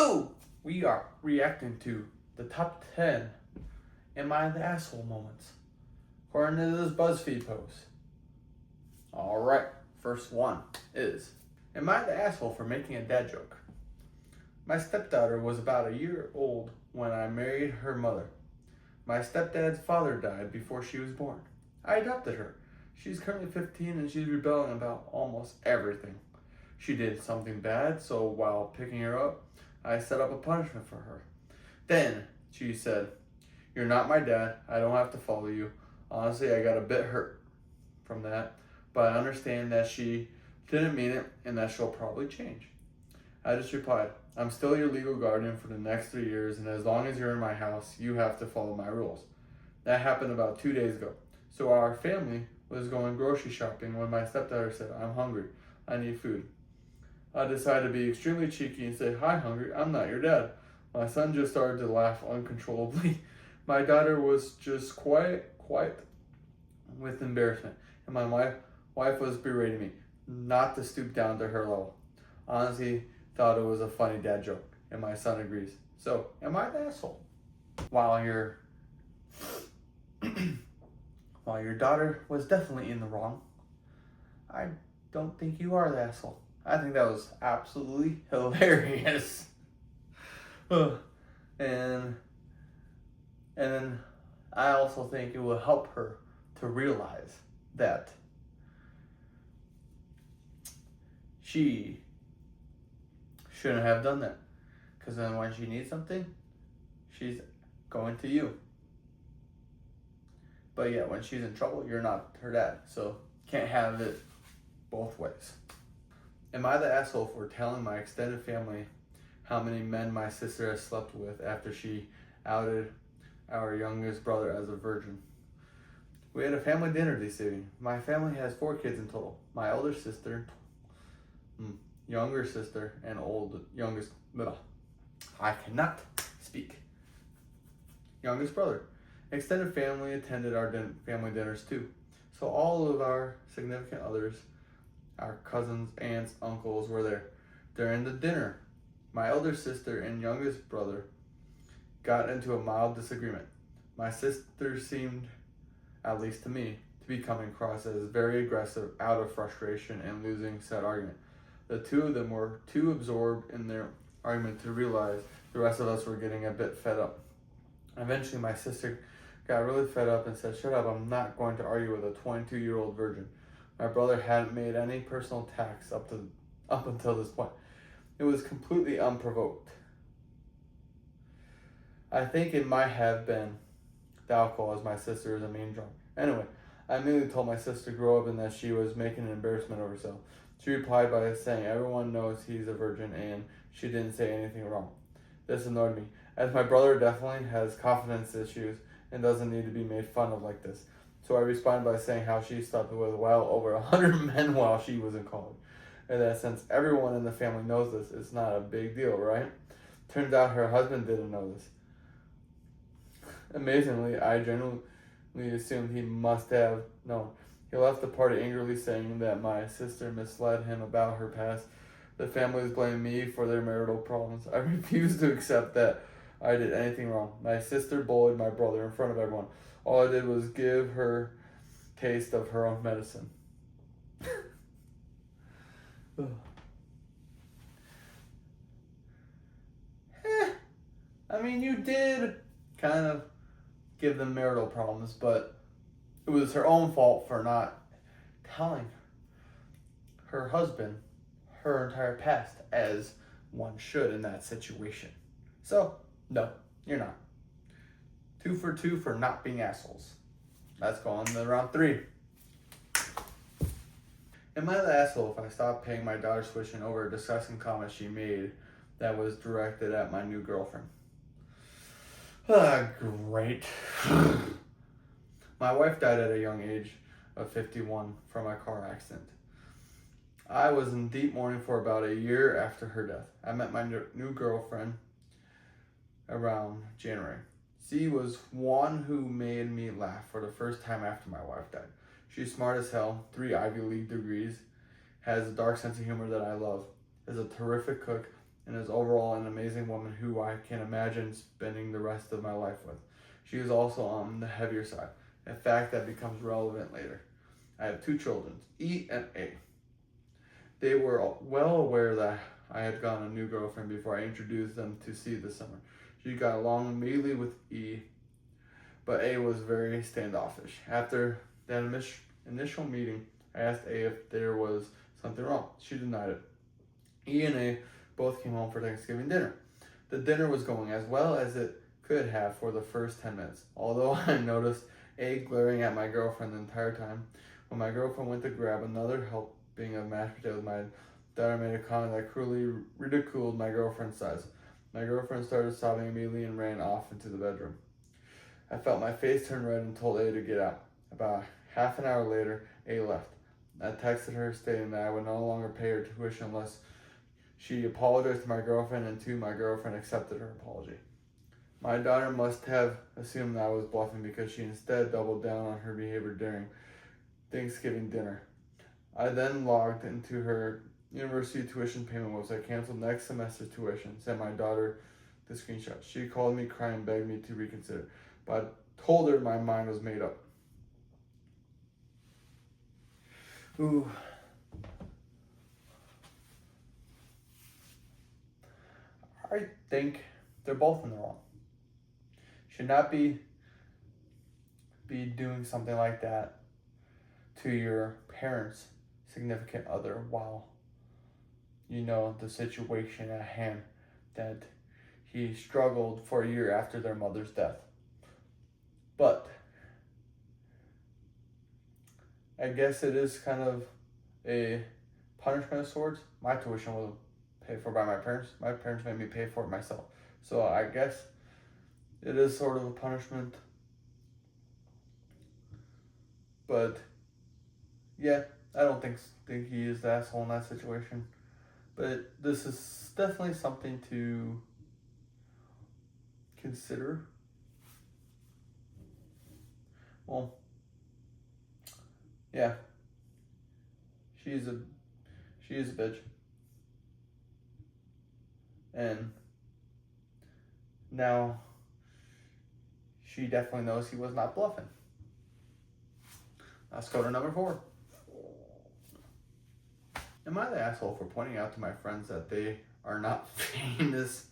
Hello! We are reacting to the top 10 Am I the Asshole moments, according to this BuzzFeed post. Alright, first one is, am I the asshole for making a dad joke? My stepdaughter was about a year old when I married her mother. My stepdad's father died before she was born. I adopted her. She's currently 15 and she's rebelling about almost everything. She did something bad, so while picking her up, I set up a punishment for her. Then she said, "You're not my dad. I don't have to follow you." Honestly, I got a bit hurt from that, but I understand that she didn't mean it and that she'll probably change. I just replied, "I'm still your legal guardian for the next 3 years, and as long as you're in my house, you have to follow my rules." That happened about 2 days ago. So our family was going grocery shopping when my stepdaughter said, "I'm hungry. I need food." I decided to be extremely cheeky and say, "Hi, hungry. I'm not your dad." My son just started to laugh uncontrollably. My daughter was just quiet with embarrassment, and my wife was berating me not to stoop down to her level. Honestly, thought it was a funny dad joke, and my son agrees. So, am I the asshole? While your daughter was definitely in the wrong, I don't think you are the asshole. I think that was absolutely hilarious. And then I also think it will help her to realize that she shouldn't have done that. Because then when she needs something, she's going to you. But yeah, when she's in trouble, you're not her dad. So can't have it both ways. Am I the asshole for telling my extended family how many men my sister has slept with after she outed our youngest brother as a virgin? We had a family dinner this evening. My family has 4 kids in total. My elder sister, younger sister, and I cannot speak. Youngest brother. Extended family attended our family dinners too. So all of our significant others, our cousins, aunts, uncles were there. During the dinner, my elder sister and youngest brother got into a mild disagreement. My sister seemed, at least to me, to be coming across as very aggressive out of frustration and losing said argument. The two of them were too absorbed in their argument to realize the rest of us were getting a bit fed up. Eventually, my sister got really fed up and said, "Shut up, I'm not going to argue with a 22-year-old virgin." My brother hadn't made any personal attacks up until this point. It was completely unprovoked. I think it might have been the alcohol, as my sister is a mean drunk. Anyway, I immediately told my sister to grow up and that she was making an embarrassment of herself. She replied by saying everyone knows he's a virgin and she didn't say anything wrong. This annoyed me, as my brother definitely has confidence issues and doesn't need to be made fun of like this. So I responded by saying how she slept with well over 100 men while she was in college. And that since everyone in the family knows this, it's not a big deal, right? Turns out her husband didn't know this. Amazingly, I genuinely assumed he must have known. He left the party angrily saying that my sister misled him about her past. The family is blaming me for their marital problems. I refuse to accept that I did anything wrong. My sister bullied my brother in front of everyone. All I did was give her taste of her own medicine. I mean, you did kind of give them marital problems, but it was her own fault for not telling her husband her entire past, as one should in that situation. So, no, you're not. 2 for 2 for not being assholes. Let's go on to round 3. Am I the asshole if I stopped paying my daughter's tuition over a disgusting comment she made that was directed at my new girlfriend? Great. My wife died at a young age of 51 from a car accident. I was in deep mourning for about a year after her death. I met my new girlfriend around January. She was one who made me laugh for the first time after my wife died. She's smart as hell, 3 Ivy League degrees, has a dark sense of humor that I love, is a terrific cook, and is overall an amazing woman who I can imagine spending the rest of my life with. She is also on the heavier side, a fact that becomes relevant later. I have two children, E and A. They were well aware that I had gotten a new girlfriend before I introduced them to C this summer. She got along immediately with E, but A was very standoffish. After that initial meeting, I asked A if there was something wrong. She denied it. E and A both came home for Thanksgiving dinner. The dinner was going as well as it could have for the first 10 minutes, although I noticed A glaring at my girlfriend the entire time. When my girlfriend went to grab another helping of mashed potatoes, my daughter made a comment that cruelly ridiculed my girlfriend's size. My girlfriend started sobbing immediately and ran off into the bedroom. I felt my face turn red and told A to get out. About half an hour later, A left. I texted her stating that I would no longer pay her tuition unless she apologized to my girlfriend, and my girlfriend accepted her apology. My daughter must have assumed that I was bluffing because she instead doubled down on her behavior during Thanksgiving dinner. I then logged into her university tuition payment website, canceled next semester's tuition, sent my daughter the screenshot. She called me crying and begged me to reconsider, but I told her my mind was made up. Ooh. I think they're both in the wrong. Should not be doing something like that to your parents' significant other while you know the situation at hand, that he struggled for a year after their mother's death. But I guess it is kind of a punishment of sorts. My tuition wasn't paid for by my parents. My parents made me pay for it myself. So I guess it is sort of a punishment. But yeah, I don't think he is the asshole in that situation. But this is definitely something to consider. Well, yeah. She is a bitch. And now she definitely knows he was not bluffing. Let's go to number 4. Am I the asshole for pointing out to my friends that they are not famous?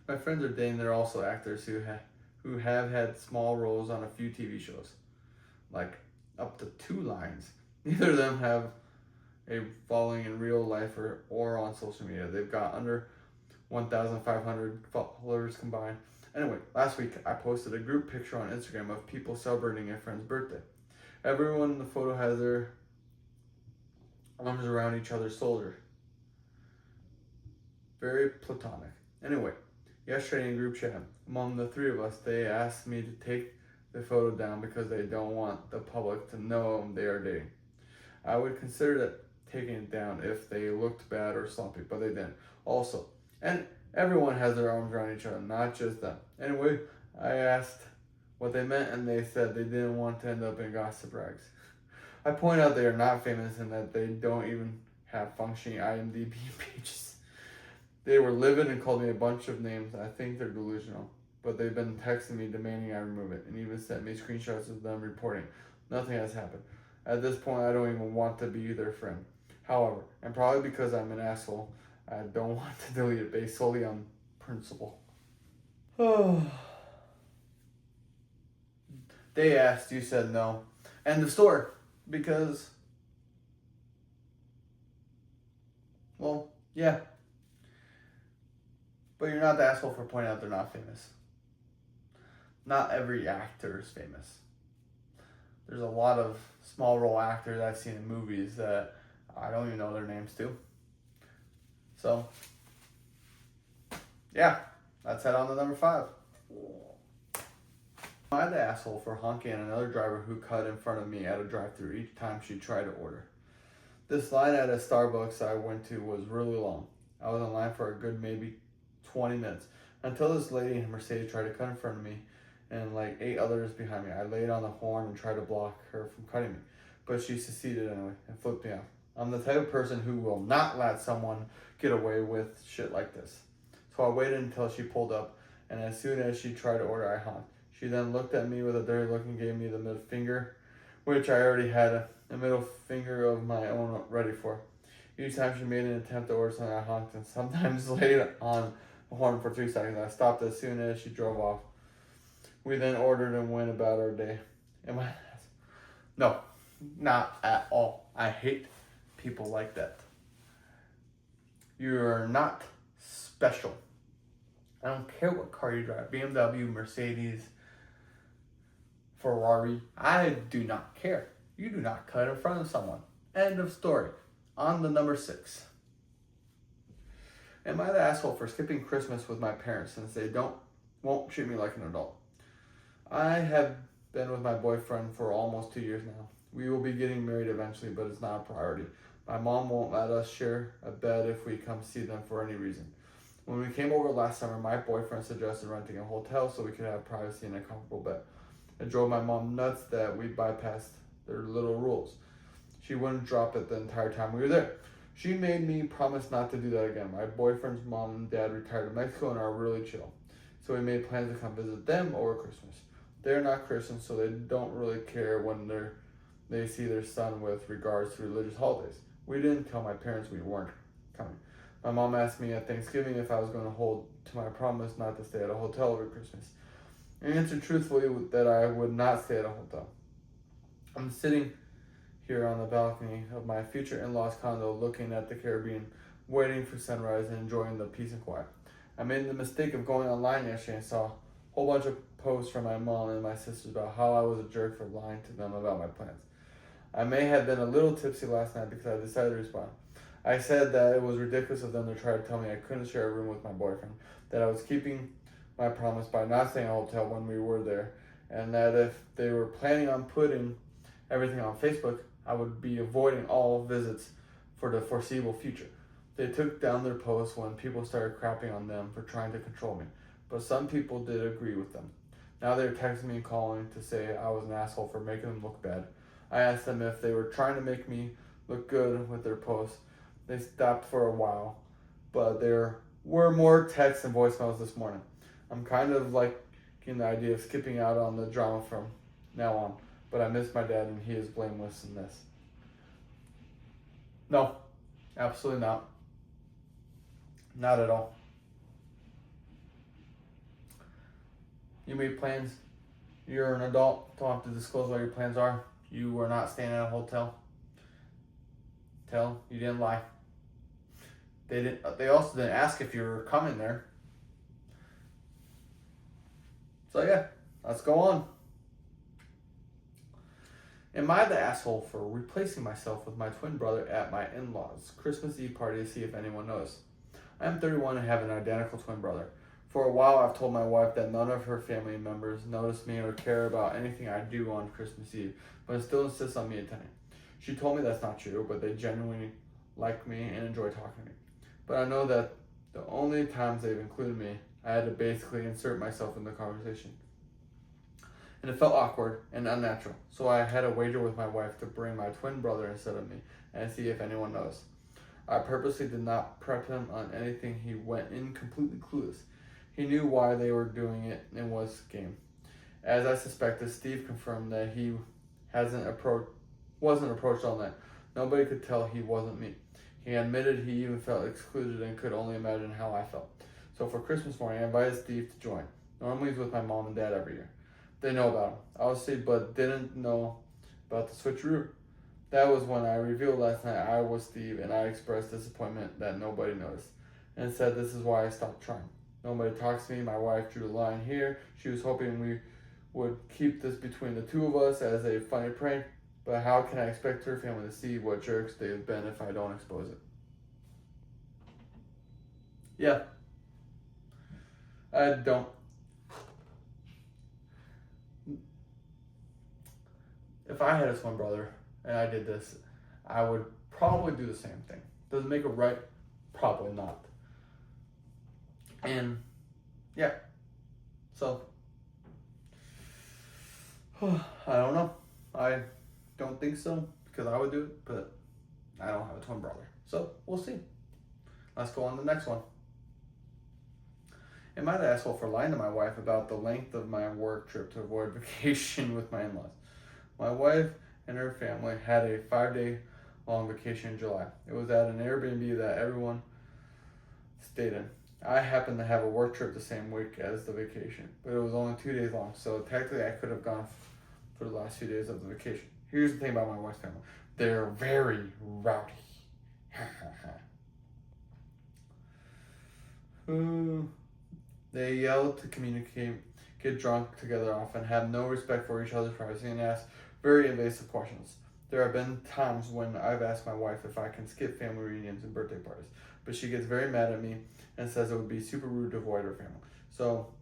My friends are dating. They're also actors who have had small roles on a few TV shows, like up to 2 lines. Neither of them have a following in real life or on social media. They've got under 1,500 followers combined. Anyway, last week I posted a group picture on Instagram of people celebrating a friend's birthday. Everyone in the photo has their arms around each other's shoulders. Very platonic. Anyway, yesterday in group chat, among the 3 of us, they asked me to take the photo down because they don't want the public to know they are dating. I would consider that taking it down if they looked bad or slumpy, but they didn't. Also, and everyone has their arms around each other, not just them. Anyway, I asked what they meant, and they said they didn't want to end up in gossip rags. I point out they are not famous and that they don't even have functioning IMDb pages. They were livid and called me a bunch of names. I think they're delusional, but they've been texting me demanding I remove it and even sent me screenshots of them reporting. Nothing has happened. At this point, I don't even want to be their friend. However, and probably because I'm an asshole, I don't want to delete it based solely on principle. They asked, you said no. End of story. Because, well, yeah. But you're not the asshole for pointing out they're not famous. Not every actor is famous. There's a lot of small role actors I've seen in movies that I don't even know their names too. So, yeah, let's head on to number 5. Am I the asshole for honking at another driver who cut in front of me at a drive-thru each time she tried to order? This line at a Starbucks I went to was really long. I was in line for a good maybe 20 minutes until this lady in a Mercedes tried to cut in front of me and like 8 others behind me. I laid on the horn and tried to block her from cutting me, but she succeeded anyway and flipped me off. I'm the type of person who will not let someone get away with shit like this. So I waited until she pulled up, and as soon as she tried to order, I honked. She then looked at me with a dirty look and gave me the middle finger, which I already had a middle finger of my own ready for. Each time she made an attempt to order something, I honked and sometimes laid on the horn for 3 seconds. I stopped as soon as she drove off. We then ordered and went about our day. Am I? No, not at all. I hate people like that. You're not special. I don't care what car you drive, BMW, Mercedes, Ferrari. I do not care. You do not cut in front of someone. End of story. On to number 6. Am I the asshole for skipping Christmas with my parents since they won't treat me like an adult? I have been with my boyfriend for almost 2 years now. We will be getting married eventually, but it's not a priority. My mom won't let us share a bed if we come see them for any reason. When we came over last summer, my boyfriend suggested renting a hotel so we could have privacy and a comfortable bed. It drove my mom nuts that we bypassed their little rules. She wouldn't drop it the entire time we were there. She made me promise not to do that again. My boyfriend's mom and dad retired to Mexico and are really chill. So we made plans to come visit them over Christmas. They're not Christians, so they don't really care when they see their son with regards to religious holidays. We didn't tell my parents we weren't coming. My mom asked me at Thanksgiving if I was going to hold to my promise not to stay at a hotel over Christmas. I answered truthfully that I would not stay at a hotel. I'm sitting here on the balcony of my future in-laws condo looking at the Caribbean, waiting for sunrise and enjoying the peace and quiet. I made the mistake of going online yesterday and saw a whole bunch of posts from my mom and my sisters about how I was a jerk for lying to them about my plans. I may have been a little tipsy last night because I decided to respond. I said that it was ridiculous of them to try to tell me I couldn't share a room with my boyfriend, that I was keeping my promise by not staying in a hotel when we were there, and that if they were planning on putting everything on Facebook, I would be avoiding all visits for the foreseeable future. They took down their posts when people started crapping on them for trying to control me, but some people did agree with them. Now they're texting me and calling to say I was an asshole for making them look bad. I asked them if they were trying to make me look good with their posts. They stopped for a while, but there were more texts and voicemails this morning. I'm kind of liking the idea of skipping out on the drama from now on, but I miss my dad and he is blameless in this. No, absolutely not. Not at all. You made plans. You're an adult. Don't have to disclose what your plans are. You were not staying at a hotel. You didn't lie. They also didn't ask if you were coming there. So yeah, let's go on. Am I the asshole for replacing myself with my twin brother at my in-laws' Christmas Eve party to see if anyone knows? I am 31 and have an identical twin brother. For a while, I've told my wife that none of her family members notice me or care about anything I do on Christmas Eve, but still insists on me attending. She told me that's not true, but they genuinely like me and enjoy talking to me. But I know that the only times they've included me, I had to basically insert myself in the conversation. And it felt awkward and unnatural, so I had a wager with my wife to bring my twin brother instead of me and see if anyone knows. I purposely did not prep him on anything. He went in completely clueless. He knew why they were doing it and was game. As I suspected, Steve confirmed that he wasn't approached all night. Nobody could tell he wasn't me. He admitted he even felt excluded and could only imagine how I felt. So for Christmas morning, I invited Steve to join. Normally he's with my mom and dad every year. They know about him, obviously, but didn't know about the switcheroo. That was when I revealed last night I was Steve, and I expressed disappointment that nobody noticed, and said this is why I stopped trying. Nobody talks to me. My wife drew the line here. She was hoping we would keep this between the two of us as a funny prank, but how can I expect her family to see what jerks they've been if I don't expose it? Yeah. I don't. If I had a twin brother and I did this, I would probably do the same thing. Does it make it right? Probably not. And yeah, so I don't know. I don't think so because I would do it, but I don't have a twin brother. So we'll see. Let's go on to the next one. Am I the asshole for lying to my wife about the length of my work trip to avoid vacation with my in-laws? My wife and her family had a 5-day long vacation in July. It was at an Airbnb that everyone stayed in. I happened to have a work trip the same week as the vacation, but it was only 2 days long, so technically I could have gone for the last few days of the vacation. Here's the thing about my wife's family. They're very rowdy. They yell to communicate, get drunk together often, have no respect for each other's privacy, and ask very invasive questions. There have been times when I've asked my wife if I can skip family reunions and birthday parties, but she gets very mad at me and says it would be super rude to avoid her family. So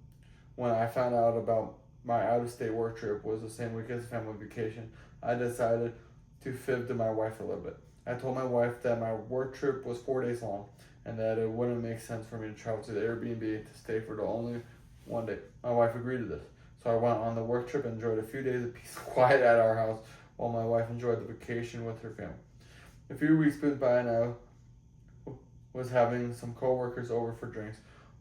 when I found out about my out-of-state work trip was the same week as family vacation, I decided to fib to my wife a little bit. I told my wife that my work trip was 4 days long and that it wouldn't make sense for me to travel to the Airbnb to stay for the only 1 day. My wife agreed to this. So I went on the work trip and enjoyed a few days of peace and quiet at our house while my wife enjoyed the vacation with her family. A few weeks went by and I was having some coworkers over for drinks.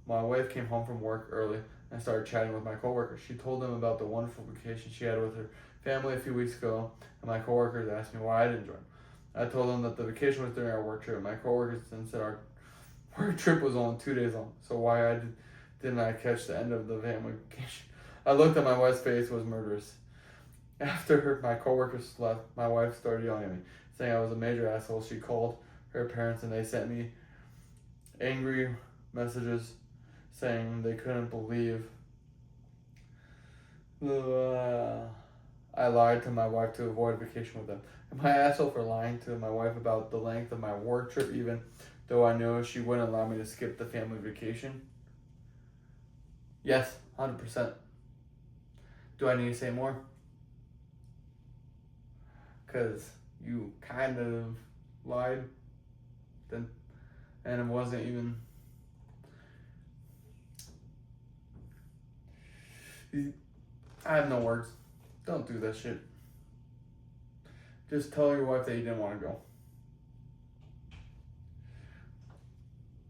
My wife came home from work early and started chatting with my coworkers. She told them about the wonderful vacation she had with her family a few weeks ago, and my coworkers asked me why I didn't join. I told them that the vacation was during our work trip. My coworkers then said our work trip was only 2 days long, so why didn't I catch the end of the family vacation? I looked at my wife's face was murderous. After my coworkers left, my wife started yelling at me, saying I was a major asshole. She called her parents and they sent me angry messages saying they couldn't believe I lied to my wife to avoid vacation with them. Am I an asshole for lying to my wife about the length of my work trip, even though I know she wouldn't allow me to skip the family vacation? Yes, 100%. Do I need to say more? Because you kind of lied then, and it wasn't even. I have no words. Don't do that shit. Just tell your wife that you didn't want to go.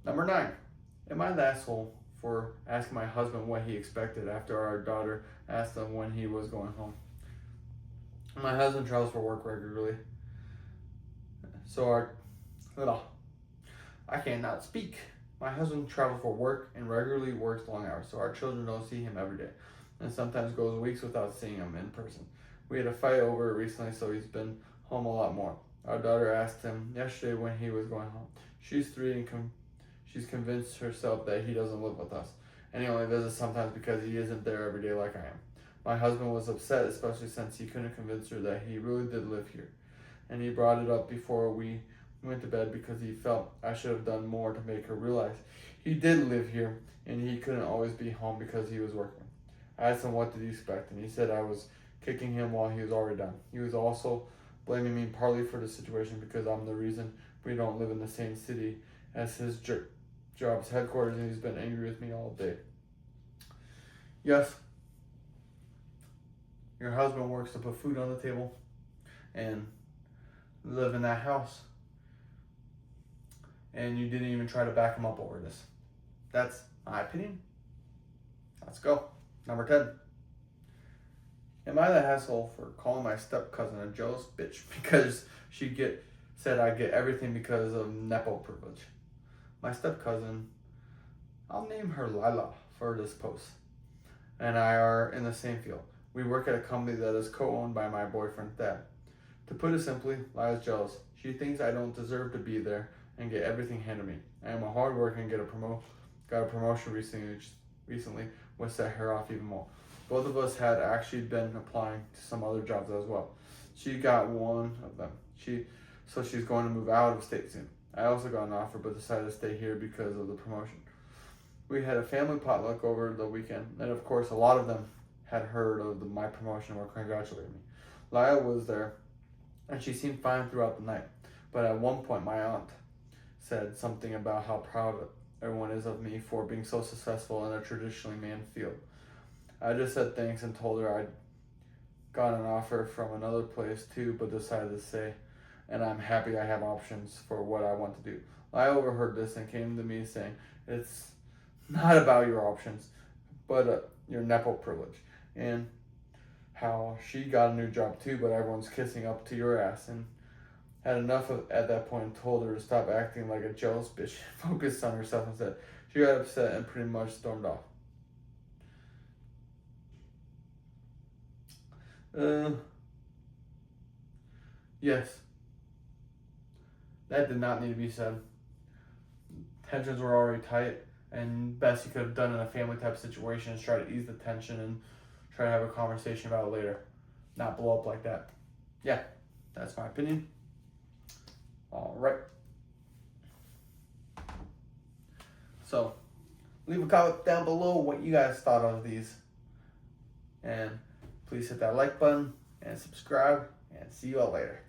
Number 9. Am I the asshole for asking my husband what he expected after our daughter asked him when he was going home? My husband travels for work regularly. I cannot speak. My husband travels for work and regularly works long hours, so our children don't see him every day, and sometimes goes weeks without seeing him in person. We had a fight over it recently, so he's been home a lot more. Our daughter asked him yesterday when he was going home. She's 3 and she's convinced herself that he doesn't live with us, and he only visits sometimes because he isn't there every day like I am. My husband was upset, especially since he couldn't convince her that he really did live here, and he brought it up before we went to bed because he felt I should have done more to make her realize he did live here and he couldn't always be home because he was working. I asked him what did he expect, and he said I was kicking him while he was already done. He was also blaming me partly for the situation because I'm the reason we don't live in the same city as his job's headquarters, and he's been angry with me all day. Yes, your husband works to put food on the table and live in that house, and you didn't even try to back him up over this. That's my opinion. Let's go. Number 10. Am I the asshole for calling my step cousin a jealous bitch because she said I get everything because of Nepo privilege? My step cousin, I'll name her Lila for this post, and I are in the same field. We work at a company that is co-owned by my boyfriend's dad. To put it simply, Lila's jealous. She thinks I don't deserve to be there and get everything handed me. I am a hard worker and got a promotion recently, which set her off even more. Both of us had actually been applying to some other jobs as well. She got one of them. So she's going to move out of state soon. I also got an offer but decided to stay here because of the promotion. We had a family potluck over the weekend, and of course a lot of them had heard of my promotion and were congratulating me. Lila was there, and she seemed fine throughout the night. But at one point my aunt said something about how proud everyone is of me for being so successful in a traditionally manned field. I just said thanks and told her I'd got an offer from another place too, but decided to stay. and I'm happy I have options for what I want to do. I overheard this and came to me saying, it's not about your options, but your Nepo privilege. And how she got a new job too, but everyone's kissing up to your ass. And had enough of at that point and told her to stop acting like a jealous bitch, focused on herself instead. She got upset and pretty much stormed off. Yes, that did not need to be said. Tensions were already tight, and best you could have done in a family type situation is try to ease the tension and try to have a conversation about it later, not blow up like that. Yeah, that's my opinion. All right. So, leave a comment down below what you guys thought of these, and please hit that like button and subscribe. And see you all later.